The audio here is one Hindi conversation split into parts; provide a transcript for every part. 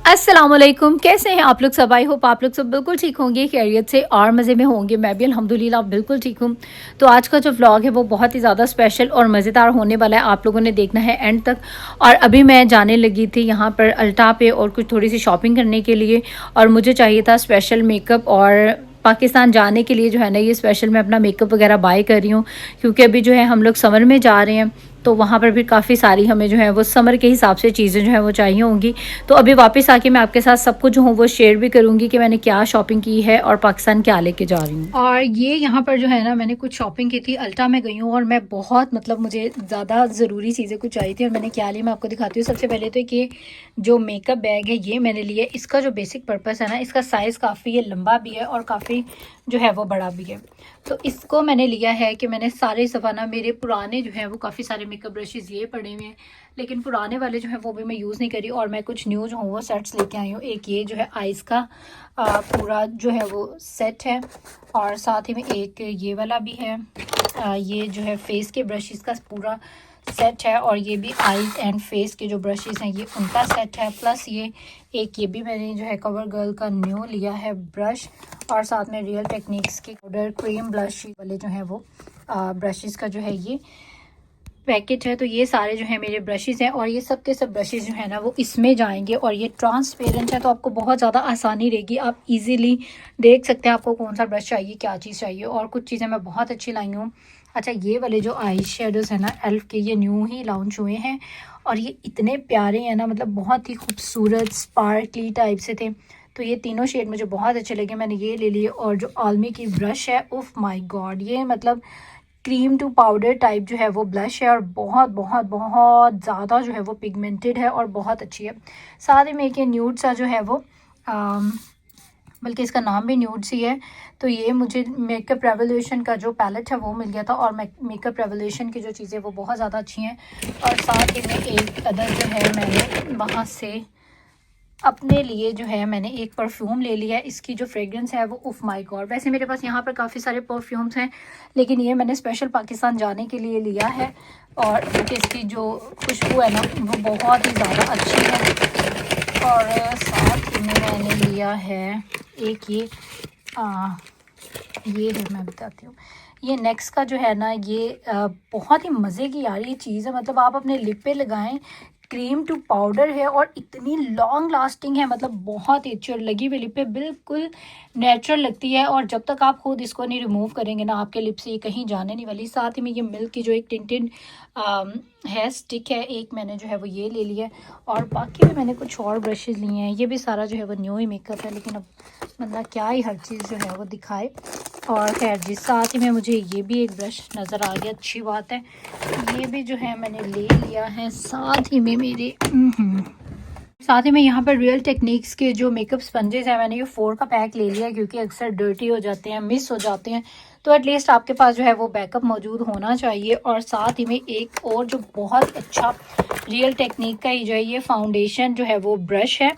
अस्सलाम वालेकुम। कैसे हैं आप लोग सब? आई होप आप लोग सब बिल्कुल ठीक होंगे, खैरियत से और मज़े में होंगे। मैं भी अल्हम्दुलिल्लाह बिल्कुल ठीक हूँ। तो आज का जो व्लॉग है वो बहुत ही ज़्यादा स्पेशल और मज़ेदार होने वाला है। आप लोगों ने देखना है एंड तक। और अभी मैं जाने लगी थी यहाँ पर अल्टा पे और कुछ थोड़ी सी शॉपिंग करने के लिए, और मुझे चाहिए था स्पेशल मेकअप। और पाकिस्तान जाने के लिए जो है ना, ये स्पेशल मैं अपना मेकअप वगैरह बाय कर रही हूँ, क्योंकि अभी जो है हम लोग समर में जा रहे हैं, तो वहाँ पर भी काफ़ी सारी हमें जो है वो समर के हिसाब से चीज़ें जो है वो चाहिए होंगी। तो अभी वापस आके मैं आपके साथ सब कुछ जो हूँ वो शेयर भी करूँगी कि मैंने क्या शॉपिंग की है और पाकिस्तान क्या लेके जा रही हूँ। और ये यहाँ पर जो है ना, मैंने कुछ शॉपिंग की थी, अल्टा में गई हूँ और मैं बहुत मतलब मुझे ज़्यादा ज़रूरी चीज़ें कुछ आई थी और मैंने क्या ली मैं आपको दिखाती हूँ। सबसे पहले तो ये जो मेकअप बैग है ये मैंने लिया। इसका जो बेसिक पर्पज़ है ना, इसका साइज़ काफ़ी ये लंबा भी है और काफ़ी जो है वो बड़ा भी है। तो इसको मैंने लिया है कि मैंने सारे सफ़ाना मेरे पुराने जो है वो काफ़ी सारे मेकअप ब्रशेज़ ये पड़े हुए हैं, लेकिन पुराने वाले जो है वो भी मैं यूज़ नहीं करी, और मैं कुछ न्यू जो हूँ वो सेट्स लेके आई हूँ। एक ये जो है आइज़ का पूरा जो है वो सेट है, और साथ ही में एक ये वाला भी है। ये जो है फेस के ब्रशेज़ का पूरा सेट है, और ये भी आईज एंड फेस के जो ब्रशेज़ हैं ये उनका सेट है। प्लस ये भी मैंने जो है कवर गर्ल का न्यू लिया है ब्रश, और साथ में रियल टेक्निक्स के पाउडर क्रीम ब्लश वाले जो है वो ब्रशेज़ का जो है ये पैकेट है। तो ये सारे जो है मेरे ब्रशेज़ हैं, और ये सब के सब ब्रशेज़ जो है ना वो इसमें जाएंगे, और ये ट्रांसपेरेंट है तो आपको बहुत ज़्यादा आसानी रहेगी। आप इजीली देख सकते हैं आपको कौन सा ब्रश चाहिए, क्या चीज़ चाहिए। और कुछ चीज़ें मैं बहुत अच्छी लाई हूँ। अच्छा, ये वाले जो आई शेडोज़ है ना एल्फ के, ये न्यू ही लॉन्च हुए हैं और ये इतने प्यारे हैं ना, मतलब बहुत ही खूबसूरत स्पार्कली टाइप से थे। तो ये तीनों शेड मुझे बहुत अच्छे लगे, मैंने ये ले लिए। और जो आलमी की ब्रश है, उफ माय गॉड, ये मतलब क्रीम टू पाउडर टाइप जो है वो ब्लश है, और बहुत बहुत बहुत ज़्यादा जो है वो पिगमेंटेड है और बहुत अच्छी है। साथ ही में एक ये न्यूड सा जो है वो बल्कि इसका नाम भी न्यूड सी है। तो ये मुझे मेकअप रेवोल्यूशन का जो पैलेट है वो मिल गया था, और मेकअप रेवोल्यूशन की जो चीज़ें वो बहुत ज़्यादा अच्छी हैं। और साथ ही में एक अदर जो है मैंने वहाँ से अपने लिए जो है मैंने एक परफ्यूम ले लिया है। इसकी जो फ्रेग्रेंस है वो उफ माय गॉड, वैसे मेरे पास यहाँ पर काफ़ी सारे परफ्यूम्स हैं, लेकिन ये मैंने स्पेशल पाकिस्तान जाने के लिए लिया है, और इसकी जो खुशबू है ना वो बहुत ही ज़्यादा अच्छी है। और साथ ही में मैंने लिया है एक ये है, मैं बताती हूँ। ये नेक्स्ट का जो है ना ये बहुत ही मज़े की यार ये चीज़ है, मतलब आप अपने लिप पे लगाएं, क्रीम टू पाउडर है और इतनी लॉन्ग लास्टिंग है, मतलब बहुत ही अच्छी, और लगी हुई लिप पे बिल्कुल नेचुरल लगती है। और जब तक आप खुद इसको नहीं रिमूव करेंगे ना, आपके लिप से ये कहीं जाने नहीं वाली। साथ ही में ये मिल्क की जो एक टिंटेड हेयर स्टिक है, एक मैंने जो है वो ये ले लिया है। और बाकी भी मैंने कुछ और ब्रशेज़ लिए हैं। ये भी सारा जो है वो न्यू ही मेकअप है, लेकिन अब मतलब क्या ही हर चीज़ जो है वो दिखाए। और खैर जी, साथ ही में मुझे ये भी एक ब्रश नज़र आ गया, अच्छी बात है। ये भी जो है मैंने ले लिया है। साथ ही में मेरे साथ ही में यहाँ पर रियल टेक्निक्स के जो मेकअप स्पंजेस हैं, मैंने ये 4 का पैक ले लिया, क्योंकि अक्सर डर्टी हो जाते हैं, मिस हो जाते हैं, तो एटलीस्ट आपके पास जो है वो बैकअप मौजूद होना चाहिए। और साथ ही में एक और जो बहुत अच्छा रियल टेक्निक का ही जो है ये फाउंडेशन जो है वो ब्रश है,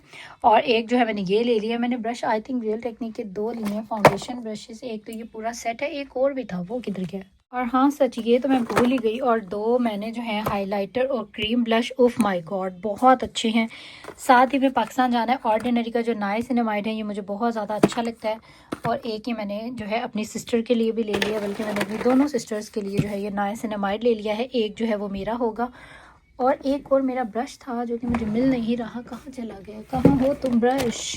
और एक जो है मैंने ये ले लिया। मैंने brush I think real technique के 2 लिए हैं फाउंडेशन ब्रशेस, एक तो ये पूरा सेट है, एक और भी था, वो किधर गया। और हाँ सच, ये तो मैं भूल ही गई। और 2 मैंने जो है हाइलाइटर और क्रीम ब्लश, उफ माय गॉड बहुत अच्छे हैं। साथ ही में पाकिस्तान जाना है, ऑर्डिनरी का जो नाइसिनामाइड है ये मुझे बहुत ज़्यादा अच्छा लगता है। और एक ही मैंने जो है अपनी सिस्टर के लिए भी ले लिया, बल्कि मैंने अपनी दोनों सिस्टर्स के लिए जो है ये नाइसिनामाइड ले लिया है। एक जो है वो मेरा होगा, और एक और मेरा ब्रश था जो कि मुझे मिल नहीं रहा, कहाँ चला गया, कहाँ हो तुम ब्रश,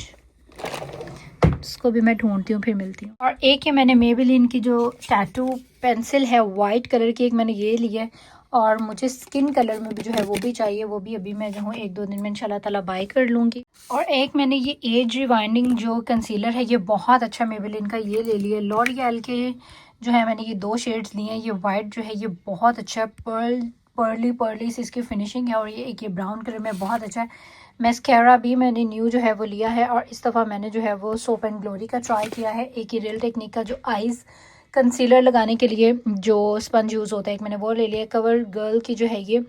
उसको भी मैं ढूंढती हूँ फिर मिलती हूँ। और एक है मैंने मेबेलिन की जो टैटू पेंसिल है वाइट कलर की, एक मैंने ये लिया है। और मुझे स्किन कलर में भी जो है वो भी चाहिए, वो भी अभी मैं जो हूँ 1-2 दिन में इंशाल्लाह ताला बाय कर लूँगी। और एक मैंने ये एज रिवाइंडिंग जो कंसीलर है ये बहुत अच्छा मेबेलिन का ये ले लिया। लॉरियल के जो है मैंने ये 2 शेड्स लिए हैं। ये वाइट जो है ये बहुत अच्छा पर्ली से इसकी फिनिशिंग है, और ये एक ये ब्राउन कलर में बहुत अच्छा है। मैस्कारा भी मैंने न्यू जो है वो लिया है, और इस दफ़ा मैंने जो है वो सोप एंड ग्लोरी का ट्राई किया है। एक ही रियल टेक्निक का जो आइज़ कंसीलर लगाने के लिए जो स्पंज यूज़ होता है, एक मैंने वो ले लिया। कवर गर्ल की जो है ये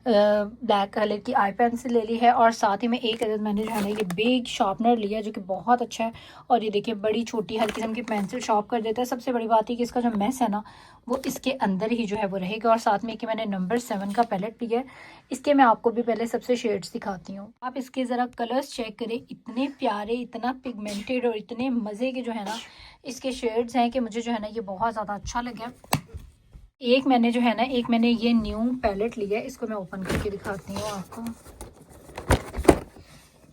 ब्लैक कलर की आई पेंसिल ले ली है और साथ ही में एक अदद मैंने जो है ना ये बिग शार्पनर लिया जो कि बहुत अच्छा है। और ये देखिए बड़ी छोटी हर किस्म की पेंसिल शार्प कर देता है। सबसे बड़ी बात है कि इसका जो मैस है ना वो इसके अंदर ही जो है वो रहेगा। और साथ में कि मैंने नंबर 7 का पैलेट लिया है। इसके मैं आपको भी पहले सबसे शेड्स दिखाती हूँ। आप इसके ज़रा कलर्स चेक करें, इतने प्यारे, इतना पिगमेंटेड और इतने मज़े के जो है ना इसके शेड्स हैं कि मुझे जो है ना ये बहुत ज़्यादा अच्छा लगा। एक मैंने ये न्यू पैलेट लिया है, इसको मैं ओपन करके दिखाती हूँ आपको।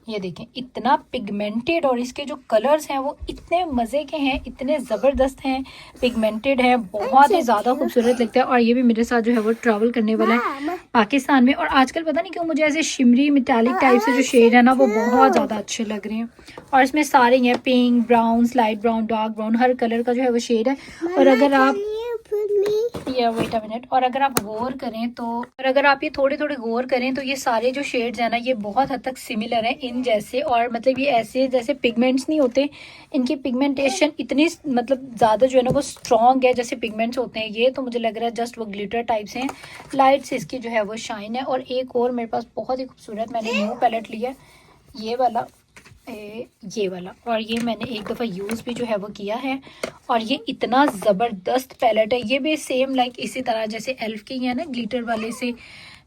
ये देखें इतना पिगमेंटेड और इसके जो कलर्स हैं वो इतने मज़े के हैं, इतने ज़बरदस्त हैं, पिगमेंटेड है, बहुत ही ज़्यादा खूबसूरत लगता है। और ये भी मेरे साथ जो है वो ट्रैवल करने वाला है पाकिस्तान में। और आजकल पता नहीं क्यों मुझे ऐसे शिमरी मेटालिक टाइप से जो शेड है ना वो बहुत ज़्यादा अच्छे लग रहे हैं। और इसमें सारे हैं pink, brown, light brown, dark brown, हर कलर का जो है वो शेड है। और अगर आप वेट अ मिनट, और अगर आप गौर करें तो ये थोड़े थोड़े गौर करें तो ये सारे जो शेड्स हैं ना ये बहुत हद तक सिमिलर हैं इन जैसे। और मतलब ये ऐसे जैसे पिगमेंट्स नहीं होते, इनकी पिगमेंटेशन इतनी मतलब ज़्यादा जो है ना वो स्ट्रॉन्ग है जैसे पिगमेंट्स होते हैं। ये तो मुझे लग रहा है जस्ट वो ग्लिटर टाइप से हैं, लाइट से इसकी जो है वो शाइन है। और एक और मेरे पास बहुत ही खूबसूरत मैंने न्यू पैलेट लिया है, ये वाला। और ये मैंने एक दफ़ा यूज़ भी जो है वो किया है। और ये इतना ज़बरदस्त पैलेट है, ये भी सेम लाइक इसी तरह जैसे एल्फ के है ना ग्लिटर वाले से,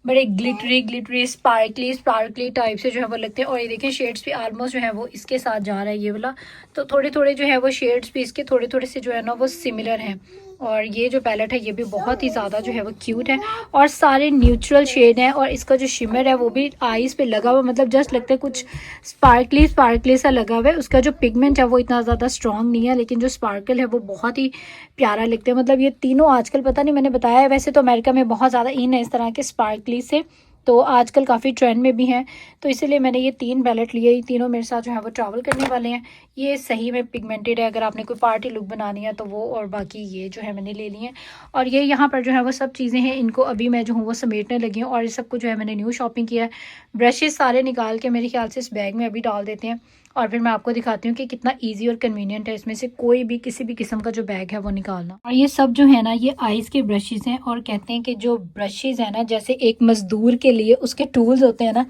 बड़े ग्लिटरी स्पार्कली टाइप से जो है वो लगते हैं। और ये देखें शेड्स भी ऑलमोस्ट जो है वो इसके साथ जा रहा है ये वाला। तो थोड़े थोड़े जो है वो शेड्स भी इसके थोड़े थोड़े से जो है ना वो सिमिलर हैं। और ये जो पैलेट है ये भी बहुत ही ज़्यादा जो है वो क्यूट है और सारे न्यूट्रल शेड हैं। और इसका जो शिमर है वो भी आईज पे लगा हुआ, मतलब जस्ट लगता है कुछ स्पार्कली सा लगा हुआ है। उसका जो पिगमेंट है वो इतना ज़्यादा स्ट्रॉन्ग नहीं है, लेकिन जो स्पार्कल है वो बहुत ही प्यारा लगता है। मतलब ये तीनों आजकल पता नहीं, मैंने बताया है वैसे तो अमेरिका में बहुत ज़्यादा इन है इस तरह के स्पार्कली से, तो आजकल काफ़ी ट्रेंड में भी हैं। तो इसीलिए मैंने ये 3 पैलेट लिए, ये तीनों मेरे साथ जो है वो ट्रैवल करने वाले हैं। ये सही में पिगमेंटेड है, अगर आपने कोई पार्टी लुक बनानी है तो वो, और बाकी ये जो है मैंने ले लिए हैं। और ये यहाँ पर जो है वो सब चीज़ें हैं, इनको अभी मैं जो हूँ वो समेटने लगी हूँ। और इस सब को जो है मैंने न्यू शॉपिंग किया है। ब्रशेज़ सारे निकाल के मेरे ख्याल से इस बैग में अभी डाल देते हैं और फिर मैं आपको दिखाती हूँ कि कितना इजी और कन्वीनियंट है इसमें से कोई भी किसी भी किस्म का जो बैग है वो निकालना। और ये सब जो है ना ये आइज़ के ब्रशेज़ हैं। और कहते हैं कि जो ब्रशेज़ है ना जैसे एक मज़दूर के लिए उसके टूल्स होते हैं ना,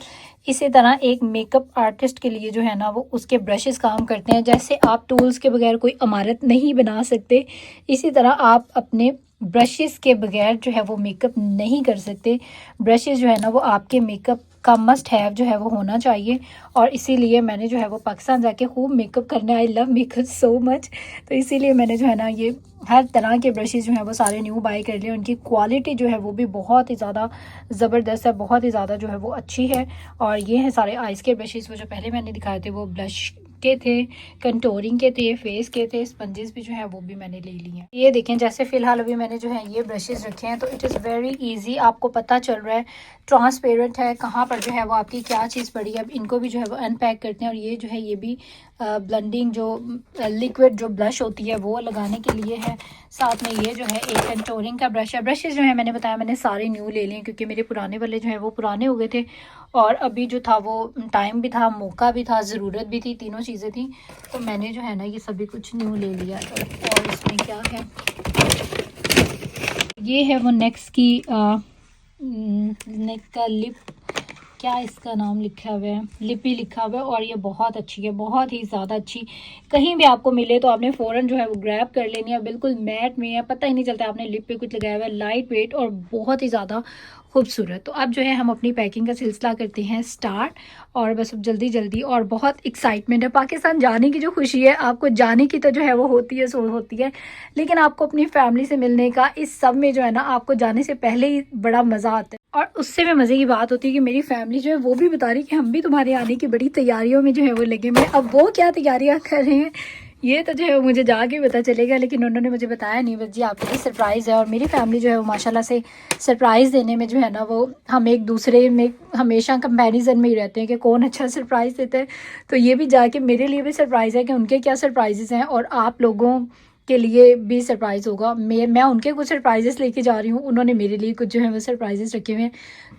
इसी तरह एक मेकअप आर्टिस्ट के लिए जो है ना वो उसके ब्रशेज़ काम करते हैं। जैसे आप टूल्स के बगैर कोई इमारत नहीं बना सकते, इसी तरह आप अपने ब्रशेज़ के बगैर जो है वो मेकअप नहीं कर सकते। ब्रशेज़ जो है ना वो आपके मेकअप का मस्ट हैव जो है वो होना चाहिए। और इसीलिए मैंने जो है वो पाकिस्तान जाके खूब मेकअप करना, I love makeup so much, तो इसीलिए मैंने जो है ना ये हर तरह के ब्रशेज़ जो हैं वो सारे न्यू बाई कर लिए। उनकी क्वालिटी जो है वो भी बहुत ही ज़्यादा ज़बरदस्त है, बहुत ही ज़्यादा जो है वो अच्छी है। और ये हैं सारे आइज़ के ब्रशेज़, वो जो पहले मैंने दिखाए थे वो ब्लश के थे, कंटोरिंग के थे, फेस के थे, स्पंजेस भी जो है वो भी मैंने ले लिए हैं। ये देखें जैसे फ़िलहाल अभी मैंने जो है ये ब्रशेज़ रखे हैं तो इट इज़ वेरी इजी, आपको पता चल रहा है, ट्रांसपेरेंट है, कहाँ पर जो है वो आपकी क्या चीज़ पड़ी है। अब इनको भी जो है वो अनपैक करते हैं। और ये जो है ये भी ब्लेंडिंग जो लिक्विड जो ब्लश होती है वो लगाने के लिए है। साथ में ये जो है एक कंटोरिंग का ब्रश है। ब्रशेज़ जो है मैंने बताया मैंने सारे न्यू ले लिए क्योंकि मेरे पुराने वाले जो है वो पुराने हो गए थे और अभी जो था वो टाइम भी था, मौका भी था, ज़रूरत भी थी, तीनों चीज़ें थी। तो मैंने जो है ना ये सभी कुछ न्यू ले लिया। और इसमें क्या है, ये है वो नेक्स्ट की नेक का लिप, क्या इसका नाम लिखा हुआ है, लिपी लिखा हुआ है। और ये बहुत अच्छी है, बहुत ही ज़्यादा अच्छी। कहीं भी आपको मिले तो आपने फ़ौरन जो है वो ग्रैब कर लेनी है। बिल्कुल मैट में है, पता ही नहीं चलता आपने लिप पे कुछ लगाया हुआ है, लाइट वेट और बहुत ही ज़्यादा खूबसूरत। तो अब जो है हम अपनी पैकिंग का सिलसिला करते हैं स्टार्ट। और बस अब जल्दी जल्दी, और बहुत एक्साइटमेंट है पाकिस्तान जाने की। जो खुशी है आपको जाने की तो जो है वो होती है, सो होती है, लेकिन आपको अपनी फैमिली से मिलने का इस सब में जो है ना आपको जाने से पहले ही बड़ा मज़ा आता है। और उससे भी मज़े की बात होती है कि मेरी फैमिली जो है वो भी बता रही कि हम भी तुम्हारे आने की बड़ी तैयारियों में जो है वो लगे हुए। अब वो क्या तैयारियां कर रहे हैं ये तो जो है मुझे जाके पता चलेगा, लेकिन उन्होंने मुझे बताया नहीं। बस जी आपके लिए सरप्राइज़ है। और मेरी फैमिली जो है वो माशाल्लाह से सरप्राइज़ देने में जो है ना वो हम एक दूसरे में हमेशा कंपैरिजन में ही रहते हैं कि कौन अच्छा सरप्राइज़ देता है। तो ये भी जाके मेरे लिए भी सरप्राइज़ है कि उनके क्या सरप्राइजेज़ हैं और आप लोगों के लिए भी सरप्राइज़ होगा। मैं उनके कुछ सरप्राइजेस लेके जा रही हूँ, उन्होंने मेरे लिए कुछ जो है वो सरप्राइजेस रखे हुए हैं।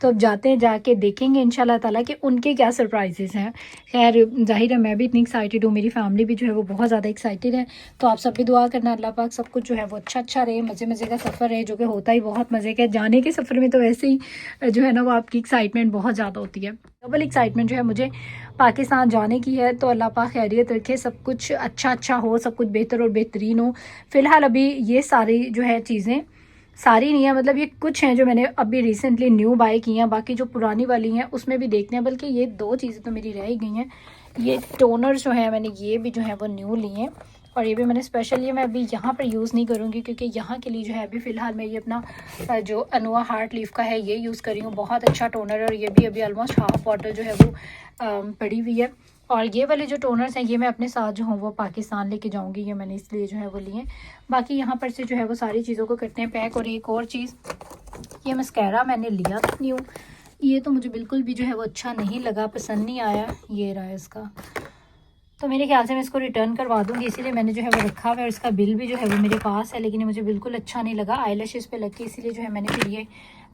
तो अब जाते हैं, जाके देखेंगे इंशाल्लाह ताला कि उनके क्या सरप्राइजेस हैं। खैर ज़ाहिर है मैं भी इतनी एक्साइटेड हूँ, मेरी फैमिली भी जो है वो बहुत ज़्यादा एक्साइटेड है। तो आप सब भी दुआ करना अल्लाह पाक सब कुछ जो है वो अच्छा रहे, मज़े का सफ़र है, जो कि होता ही बहुत मज़े का है। जाने के सफ़र में तो वैसे ही जो है ना वो आपकी एक्साइटमेंट बहुत ज़्यादा होती है। डबल एक्साइटमेंट जो है मुझे पाकिस्तान जाने की है। तो अल्लाह पाक खैरियत रखे, सब कुछ अच्छा हो, सब कुछ बेहतर और बेहतरीन हो। फ़िलहाल अभी ये सारी जो है चीज़ें, सारी नहीं है मतलब ये कुछ हैं जो मैंने अभी रिसेंटली न्यू बाय की हैं, बाकी जो पुरानी वाली हैं उसमें भी देखते हैं। बल्कि ये 2 चीज़ें तो मेरी रह ही गई हैं। ये टोनर जो है मैंने ये भी जो है वो न्यू लिए हैं, और ये भी मैंने स्पेशल, ये मैं अभी यहाँ पर यूज़ नहीं करूँगी क्योंकि यहाँ के लिए जो है अभी फ़िलहाल मैं ये अपना जो अनवा हार्ट लीफ का है ये यूज़ कर रही हूँ। बहुत अच्छा टोनर है, और ये भी अभी ऑलमोस्ट हाफ बॉटल जो है वो पड़ी हुई है। और ये वाले जो टोनर्स हैं ये मैं अपने साथ जो हूँ वो पाकिस्तान लेके जाऊँगी, ये मैंने इसलिए जो है वो लिए। बाकी यहाँ पर से जो है वो सारी चीज़ों को करते हैं पैक। और एक और चीज़, ये मस्कैरा मैंने लिया था न्यू, ये तो मुझे बिल्कुल भी जो है वो अच्छा नहीं लगा, पसंद नहीं आया। ये रहा है इसका, तो मेरे ख्याल से मैं इसको रिटर्न करवा दूँगी, इसीलिए मैंने जो है वो रखा हुआ है। और इसका बिल भी जो है वो मेरे पास है, लेकिन ये मुझे बिल्कुल अच्छा नहीं लगा आईलैशेस पे लग के, इसीलिए जो है मैंने फिर ये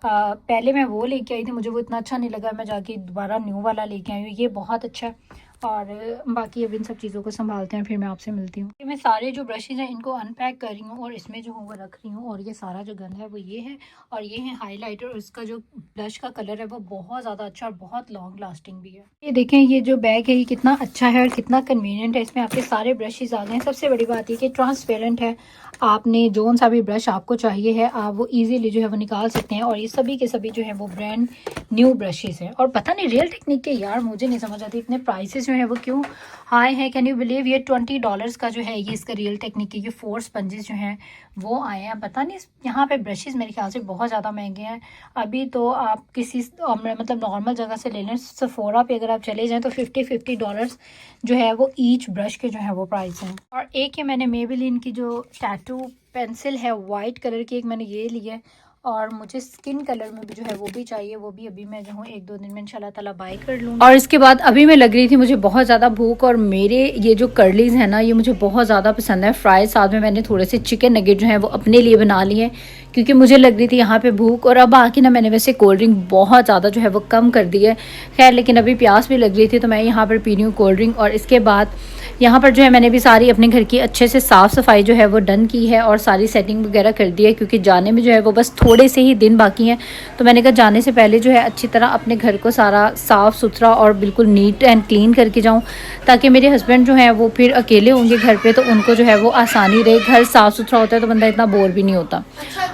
पहले मैं वो लेके आई थी, मुझे वो इतना अच्छा नहीं लगा, मैं जाके दोबारा न्यू वाला लेके आई हूँ। ये बहुत अच्छा है। और बाकी अब इन सब चीज़ों को संभालते हैं, फिर मैं आपसे मिलती हूँ। मैं सारे जो ब्रशेज़ हैं इनको अनपैक कर रही हूँ और इसमें जो हूँ वो रख रही हूँ। और ये सारा जो गन है वो ये है, और ये है हाइलाइटर, और इसका जो ब्लश का कलर है वो बहुत ज़्यादा अच्छा और बहुत लॉन्ग लास्टिंग भी है। ये देखें, ये जो बैग है ये कितना अच्छा है और कितना कन्वीनियंट है। इसमें आपके सारे ब्रशेज़ आ गए हैं। सबसे बड़ी बात ये कि ट्रांसपेरेंट है, आपने जोन सा भी ब्रश आपको चाहिए है आप वो इजीली जो है वो निकाल सकते हैं। और ये सभी के सभी जो है वो ब्रांड न्यू ब्रशेज़ हैं। और पता नहीं रियल टेक्निक के यार मुझे नहीं समझ आती इतने प्राइसेस जो है वो क्यों हाई है। कैन यू बिलीव, ये $20 का जो है ये इसका रियल टेक्निक के ये 4 स्पंजेस जो हैं वो आए हैं। पता नहीं यहाँ पे ब्रशेज़ मेरे ख्याल से बहुत ज़्यादा महंगे हैं। अभी तो आप किसी मतलब नॉर्मल जगह से ले लें, सेफोरा पे अगर आप चले जाएँ तो $50 जो है वो ईच ब्रश के जो है वो प्राइस हैं। और एक ये मैंने मेबेलिन की जो टैटू पेंसिल है वाइट कलर की, एक मैंने ये ली है। और मुझे स्किन कलर में भी जो है वो भी चाहिए, वो भी अभी मैं जो हूँ 1-2 दिन में इंशाल्लाह ताला बाय कर लूँगी। और इसके बाद अभी मैं लग रही थी मुझे बहुत ज़्यादा भूख, और मेरे ये जो कर्लीज है ना ये मुझे बहुत ज़्यादा पसंद है फ्राई। साथ में मैंने थोड़े से चिकन नगेट जो है वो अपने लिए बना लिए हैं क्योंकि मुझे लग रही थी यहाँ पे भूख। और अब आके ना मैंने वैसे कोल्ड ड्रिंक बहुत ज़्यादा जो है वो कम कर दी है, खैर लेकिन अभी प्यास भी लग रही थी तो मैं यहाँ पर पी रही हूँ कोल्ड ड्रिंक। और इसके बाद यहाँ पर जो है मैंने भी सारी अपने घर की अच्छे से साफ़ सफाई जो है वो डन की है और सारी सेटिंग वगैरह कर दी है, क्योंकि जाने में जो है वो बस थोड़े से ही दिन बाकी हैं। तो मैंने कहा जाने से पहले जो है अच्छी तरह अपने घर को सारा साफ़ सुथरा और बिल्कुल नीट एंड क्लीन करके जाऊँ, ताकि मेरे हस्बैंड जो है वो फिर अकेले होंगे घर पे तो उनको जो है वो आसानी रहे। घर साफ़ सुथरा होता है तो बंदा इतना बोर भी नहीं होता।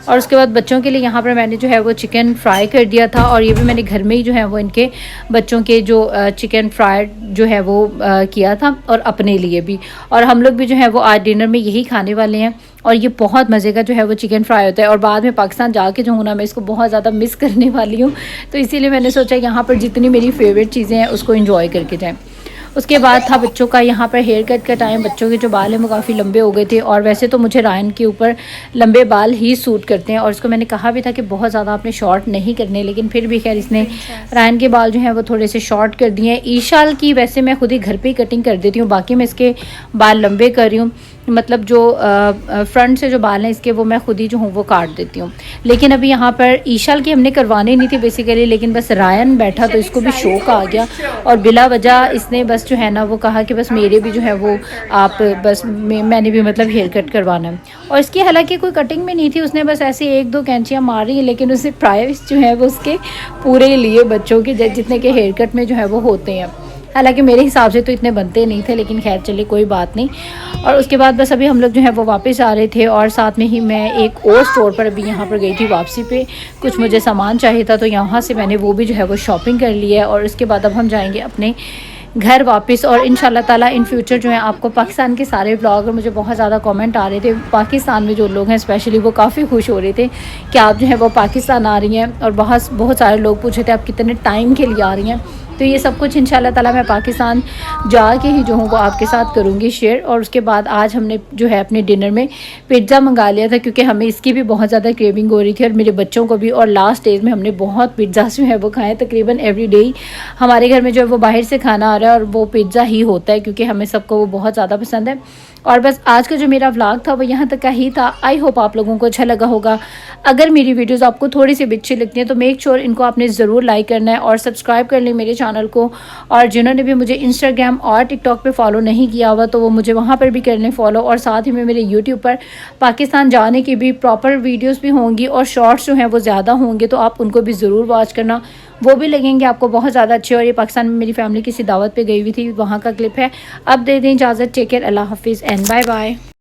और उसके बाद बच्चों के लिए यहाँ पर मैंने जो है वो चिकन फ्राई कर दिया था, और ये भी मैंने घर में ही जो है वो इनके बच्चों के जो चिकन फ्राई जो है वो किया था, और अपने लिए भी। और हम लोग भी जो है वो आज डिनर में यही खाने वाले हैं। और ये बहुत मज़े का जो है वो चिकन फ्राई होता है, और बाद में पाकिस्तान जाके जो हूँ ना मैं इसको बहुत ज़्यादा मिस करने वाली हूँ। तो इसीलिए मैंने सोचा यहाँ पर जितनी मेरी फेवरेट चीज़ें हैं उसको इंजॉय करके जाएँ। उसके बाद था बच्चों का यहाँ पर हेयर कट का टाइम। बच्चों के जो बाल हैं वो काफ़ी लंबे हो गए थे, और वैसे तो मुझे रायन के ऊपर लंबे बाल ही सूट करते हैं, और इसको मैंने कहा भी था कि बहुत ज़्यादा आपने शॉर्ट नहीं करने, लेकिन फिर भी खैर इसने रायन के बाल जो हैं वो थोड़े से शॉर्ट कर दिए हैं। ईशाल की वैसे मैं खुद ही घर पे ही कटिंग कर देती हूँ, बाकी मैं इसके बाल लंबे कर रही हूँ, मतलब जो फ्रंट से जो बाल हैं इसके वो मैं खुद ही जो हूँ वो काट देती हूँ। लेकिन अभी यहाँ पर ईशाल की हमने करवानी नहीं थी बेसिकली, लेकिन बस रायन बैठा तो इसको भी शौक आ गया, और बिला वजह इसने बस जो है ना वो कहा कि बस मेरे भी जो है वो आप बस मैंने भी मतलब हेयर कट करवाना है। और इसकी हालांकि कोई कटिंग में नहीं थी, उसने बस ऐसे 1-2 कैंचियाँ मारी, लेकिन उसने प्राइस जो है वो उसके पूरे लिए बच्चों के जितने के हेयर कट में जो है वो होते हैं। हालांकि मेरे हिसाब से तो इतने बनते नहीं थे, लेकिन खैर चलिए कोई बात नहीं। और उसके बाद बस अभी हम लोग जो है वो वापस आ रहे थे, और साथ में ही मैं एक और स्टोर पर अभी यहाँ पर गई थी वापसी पे, कुछ मुझे सामान चाहिए था तो यहाँ से मैंने वो भी जो है वो शॉपिंग कर ली है। और उसके बाद अब हम जाएंगे अपने घर वापस। और इंशाल्लाह ताला इन फ्यूचर जो है आपको पाकिस्तान के सारे व्लॉग, और मुझे बहुत ज़्यादा कमेंट आ रहे थे पाकिस्तान में जो लोग हैं स्पेशली वो काफ़ी खुश हो रहे थे कि आप जो है वो पाकिस्तान आ रही हैं, और बहुत सारे लोग पूछे थे आप कितने टाइम के लिए आ रही हैं। तो ये सब कुछ इंशाल्लाह ताला मैं पाकिस्तान जाके ही जो हूँ वो आपके साथ करूँगी शेयर। और उसके बाद आज हमने जो है अपने डिनर में पिज़्ज़ा मंगा लिया था, क्योंकि हमें इसकी भी बहुत ज़्यादा क्रेविंग हो रही थी और मेरे बच्चों को भी। और लास्ट डेज में हमने बहुत पिज़्ज़ा जो है वो खाएँ, तकरीबन एवरी डे ही हमारे घर में जो है वो बाहर से खाना आ रहा है और वो पिज़्ज़ा ही होता है, क्योंकि हमें सबको वो बहुत ज़्यादा पसंद है। और बस आज का जो मेरा व्लॉग था वो यहाँ तक का ही था। आई होप आप लोगों को अच्छा लगा होगा। अगर मेरी वीडियोस आपको थोड़ी सी भी अच्छी लगती हैं तो मेक श्योर इनको आपने ज़रूर लाइक करना है और सब्सक्राइब कर लें मेरे चैनल को। और जिन्होंने भी मुझे इंस्टाग्राम और टिकटॉक पे फॉलो नहीं किया हुआ तो वो मुझे वहाँ पर भी कर लें फॉलो। और साथ ही में मेरे यूट्यूब पर पाकिस्तान जाने की भी प्रॉपर वीडियोज़ भी होंगी और शॉर्ट्स जो हैं वो ज़्यादा होंगे, तो आप उनको भी ज़रूर वॉच करना, वो भी लगेंगे आपको बहुत ज़्यादा अच्छे। और ये पाकिस्तान में मेरी फैमिली किसी दावत पे गई हुई थी, वहाँ का क्लिप है। अब दे दें इजाज़त। टेक केयर, अल्लाह हाफिज़ एंड बाय बाय।